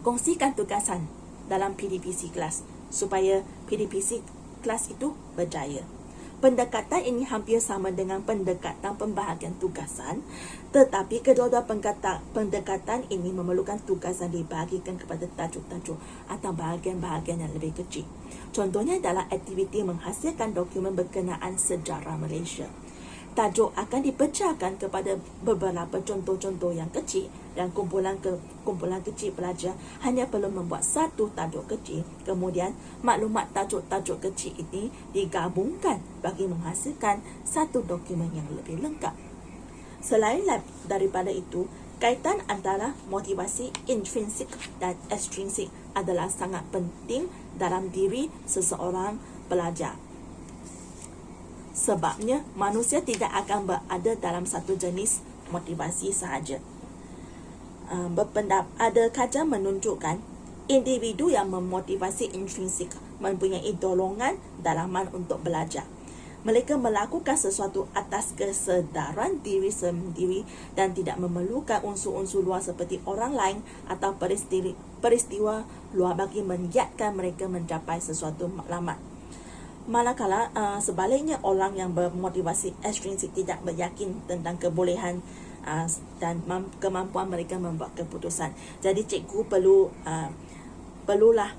kongsikan tugasan dalam PDPC kelas supaya PDPC kelas itu berjaya. Pendekatan ini hampir sama dengan pendekatan pembahagian tugasan, tetapi kedua-dua pendekatan ini memerlukan tugasan dibahagikan kepada tajuk-tajuk atau bahagian-bahagian yang lebih kecil. Contohnya dalam aktiviti menghasilkan dokumen berkenaan sejarah Malaysia. Tajuk akan dipecahkan kepada beberapa contoh-contoh yang kecil dan kumpulan kecil pelajar hanya perlu membuat satu tajuk kecil. Kemudian, maklumat tajuk-tajuk kecil ini digabungkan bagi menghasilkan satu dokumen yang lebih lengkap. Selain daripada itu, kaitan antara motivasi intrinsik dan ekstrinsik adalah sangat penting dalam diri seseorang pelajar. Sebabnya, manusia tidak akan berada dalam satu jenis motivasi sahaja. Ada kajian menunjukkan individu yang memotivasi intrinsik mempunyai dorongan dalaman untuk belajar. Mereka melakukan sesuatu atas kesedaran diri sendiri dan tidak memerlukan unsur-unsur luar seperti orang lain atau peristiwa luar bagi mengiatkan mereka mencapai sesuatu maklumat. Manakala sebaliknya orang yang bermotivasi ekstrinsik tidak beryakin tentang kebolehan dan kemampuan mereka membuat keputusan. Jadi cikgu perlulah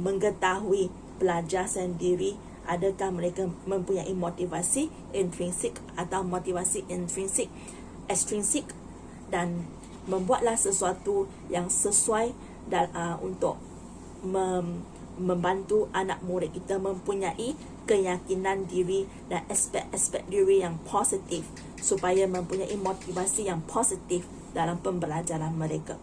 mengetahui pelajar sendiri adakah mereka mempunyai motivasi intrinsik atau motivasi ekstrinsik dan membuatlah sesuatu yang sesuai untuk membantu anak murid kita mempunyai keyakinan diri dan aspek-aspek diri yang positif supaya mempunyai motivasi yang positif dalam pembelajaran mereka.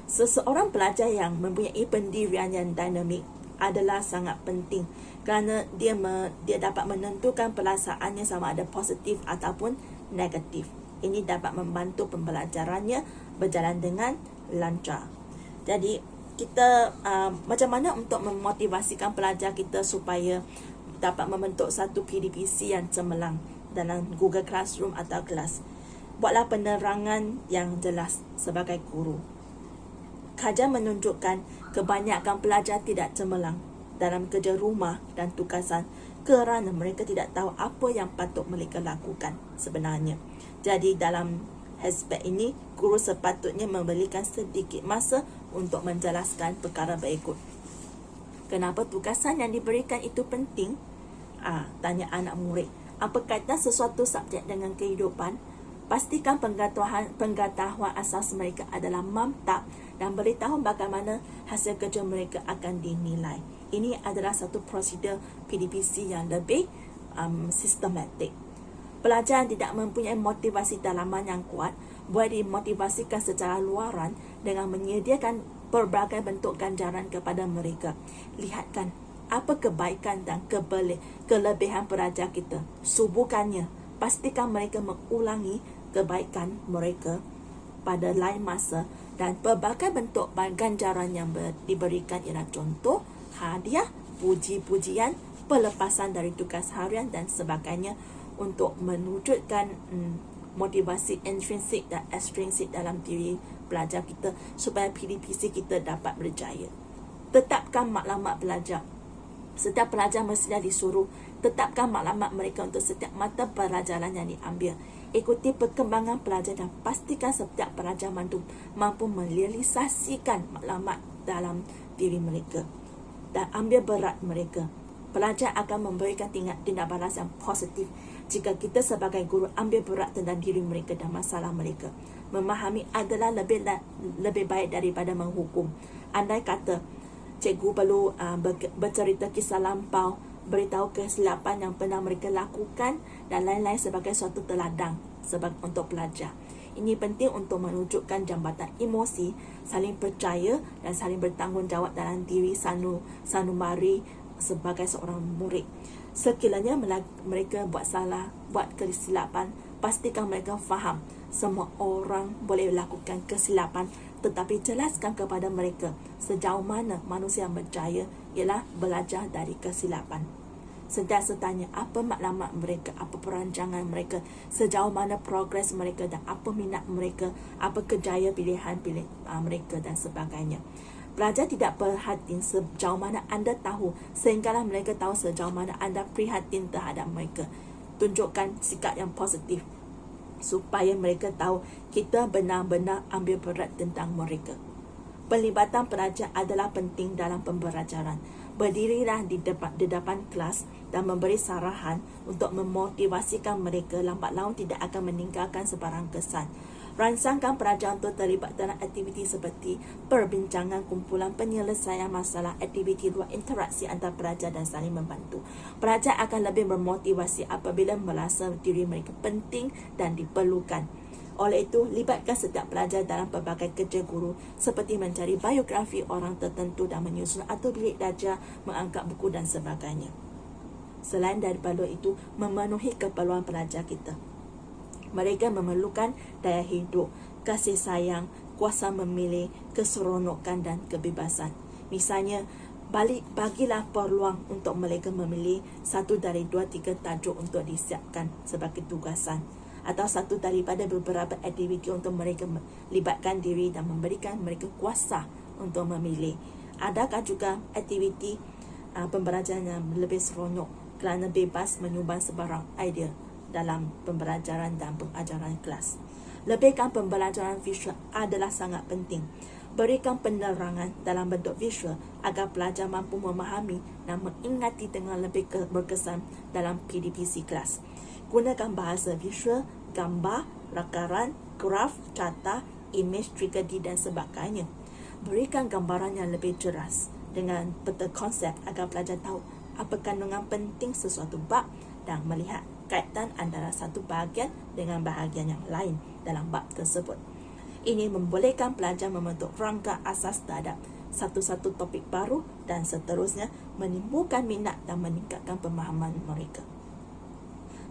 Seseorang pelajar yang mempunyai pendirian yang dinamik adalah sangat penting kerana dia dapat menentukan perasaannya sama ada positif ataupun negatif. Ini dapat membantu pembelajarannya berjalan dengan lancar. Jadi kita macam mana untuk memotivasikan pelajar kita supaya dapat membentuk satu PDPC yang cemerlang dalam Google Classroom atau kelas. Buatlah penerangan yang jelas sebagai guru. Kajian menunjukkan kebanyakan pelajar tidak cemerlang dalam kerja rumah dan tugasan kerana mereka tidak tahu apa yang patut mereka lakukan sebenarnya. Jadi dalam aspek ini, guru sepatutnya memberikan sedikit masa untuk menjelaskan perkara berikut. Kenapa tugasan yang diberikan itu penting? Tanya anak murid. Apa kaitan sesuatu subjek dengan kehidupan? Pastikan pengetahuan asas mereka adalah mantap dan beritahu bagaimana hasil kerja mereka akan dinilai. Ini adalah satu prosedur PDPC yang lebih sistematik. Pelajar yang tidak mempunyai motivasi dalaman yang kuat boleh dimotivasikan secara luaran dengan menyediakan pelbagai bentuk ganjaran kepada mereka. Lihatkan apa kebaikan dan kelebihan pelajar kita. Subuhkannya, pastikan mereka mengulangi kebaikan mereka pada lain masa dan pelbagai bentuk ganjaran yang diberikan ialah contoh, hadiah, puji-pujian, pelepasan dari tugas harian dan sebagainya untuk menwujudkan motivasi intrinsik dan ekstrinsik dalam diri pelajar kita supaya PDPC kita dapat berjaya. Tetapkan maklumat pelajar. Setiap pelajar mestinya disuruh tetapkan maklumat mereka untuk setiap mata pelajaran yang diambil. Ikuti perkembangan pelajar dan pastikan setiap pelajar mampu merealisasikan maklumat dalam diri mereka dan ambil berat mereka. Pelajar akan memberikan tindak balas yang positif jika kita sebagai guru ambil berat tentang diri mereka dan masalah mereka. Memahami adalah lebih baik daripada menghukum. Andai kata cikgu perlu bercerita kisah lampau, beritahu kesilapan yang pernah mereka lakukan dan lain-lain sebagai suatu teladan untuk pelajar. Ini penting untuk menunjukkan jambatan emosi, saling percaya dan saling bertanggungjawab dalam diri sanubari sebagai seorang murid. Sekiranya mereka buat kesilapan, pastikan mereka faham semua orang boleh lakukan kesilapan, tetapi jelaskan kepada mereka sejauh mana manusia yang berjaya ialah belajar dari kesilapan. sentiasa tanya apa maklumat mereka, apa perancangan mereka, sejauh mana progres mereka dan apa minat mereka, apa kejayaan pilihan mereka dan sebagainya. Pelajar tidak perhatian sejauh mana anda tahu, sehinggalah mereka tahu sejauh mana anda prihatin terhadap mereka. Tunjukkan sikap yang positif supaya mereka tahu kita benar-benar ambil berat tentang mereka. Pelibatan pelajar adalah penting dalam pembelajaran. Berdirilah di depan kelas dan memberi sarahan untuk memotivasikan mereka. Lambat laun tidak akan meninggalkan sebarang kesan. Rangsangkan pelajar untuk terlibat dalam aktiviti seperti perbincangan, kumpulan, penyelesaian masalah, aktiviti luar, interaksi antara pelajar dan saling membantu. Pelajar akan lebih bermotivasi apabila merasa diri mereka penting dan diperlukan. Oleh itu, libatkan setiap pelajar dalam pelbagai kerja guru seperti mencari biografi orang tertentu dan menyusun atau bilik belajar, mengangkat buku dan sebagainya. Selain daripada itu, memenuhi keperluan pelajar kita. Mereka memerlukan daya hidup, kasih sayang, kuasa memilih, keseronokan dan kebebasan. Misalnya, bagilah peluang untuk mereka memilih 1 dari 2-3 tajuk untuk disiapkan sebagai tugasan, atau 1 daripada beberapa aktiviti untuk mereka melibatkan diri dan memberikan mereka kuasa untuk memilih. Adakah juga aktiviti pembelajaran yang lebih seronok kerana bebas menyumbang sebarang idea dalam pembelajaran dan pengajaran kelas. Lebihkan pembelajaran visual adalah sangat penting. Berikan penerangan dalam bentuk visual agar pelajar mampu memahami dan mengingati dengan lebih berkesan dalam PDPC kelas. Gunakan bahasa visual, gambar, rakaran, graf, carta, image, 3D dan sebagainya. Berikan gambaran yang lebih jelas dengan peta konsep agar pelajar tahu apa kandungan penting sesuatu bab dan melihat kaitan antara satu bahagian dengan bahagian yang lain dalam bab tersebut. Ini membolehkan pelajar membentuk rangka asas terhadap satu-satu topik baru dan seterusnya, menimbulkan minat dan meningkatkan pemahaman mereka.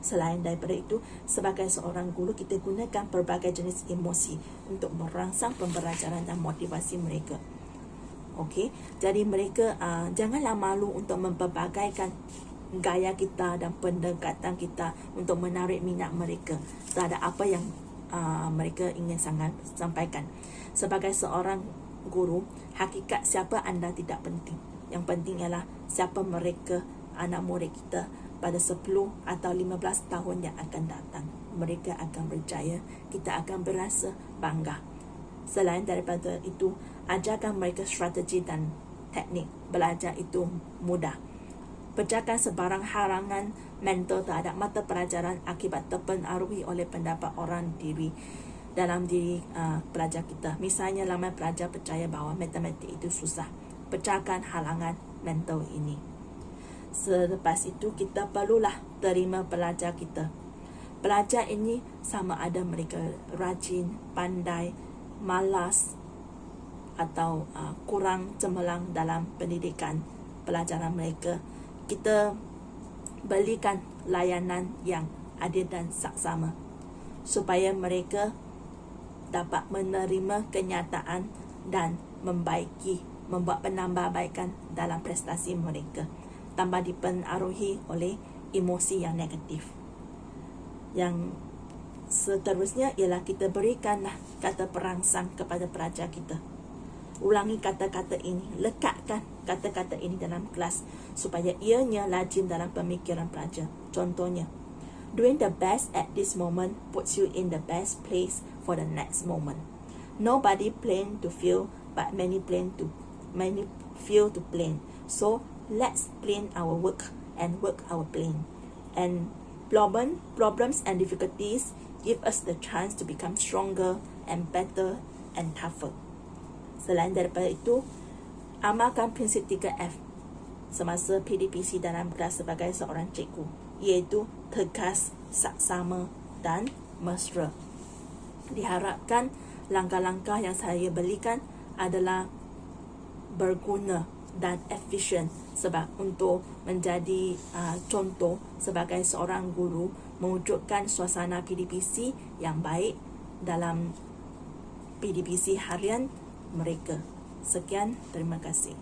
Selain daripada itu, sebagai seorang guru, kita gunakan pelbagai jenis emosi untuk merangsang pembelajaran dan motivasi mereka. Okey, jadi mereka janganlah malu untuk mempelbagaikan gaya kita dan pendekatan kita untuk menarik minat mereka terhadap apa yang mereka ingin sampaikan. Sebagai seorang guru, hakikat siapa anda tidak penting. Yang penting ialah siapa mereka, anak murid kita pada 10 atau 15 tahun yang akan datang. Mereka akan berjaya, kita akan berasa bangga. Selain daripada itu, ajarkan mereka strategi dan teknik. Belajar itu mudah. Pecahkan sebarang halangan mental terhadap mata pelajaran akibat terpengaruhi oleh pendapat orang dalam diri pelajar kita. Misalnya, ramai pelajar percaya bahawa matematik itu susah. Pecahkan halangan mental ini. Selepas itu, kita perlulah terima pelajar kita. Pelajar ini sama ada mereka rajin, pandai, malas atau kurang cemerlang dalam pendidikan pelajaran mereka. Kita berikan layanan yang adil dan saksama supaya mereka dapat menerima kenyataan dan membuat penambahbaikan dalam prestasi mereka tanpa dipengaruhi oleh emosi yang negatif. Yang seterusnya ialah kita berikanlah kata perangsang kepada pelajar kita. Ulangi kata-kata ini, lekatkan kata-kata ini dalam kelas supaya ianya lazim dalam pemikiran pelajar. Contohnya, doing the best at this moment puts you in the best place for the next moment. Nobody plan to fail, but many fail to plan. So let's plan our work and work our plan. And problems and difficulties give us the chance to become stronger and better and tougher. Selain daripada itu, amalkan prinsip 3F semasa PDPC dalam kelas sebagai seorang cikgu, iaitu tegas, saksama dan mesra. Diharapkan langkah-langkah yang saya berikan adalah berguna dan efisien sebab untuk menjadi contoh sebagai seorang guru mewujudkan suasana PDPC yang baik dalam PDPC harian mereka. Sekian, terima kasih.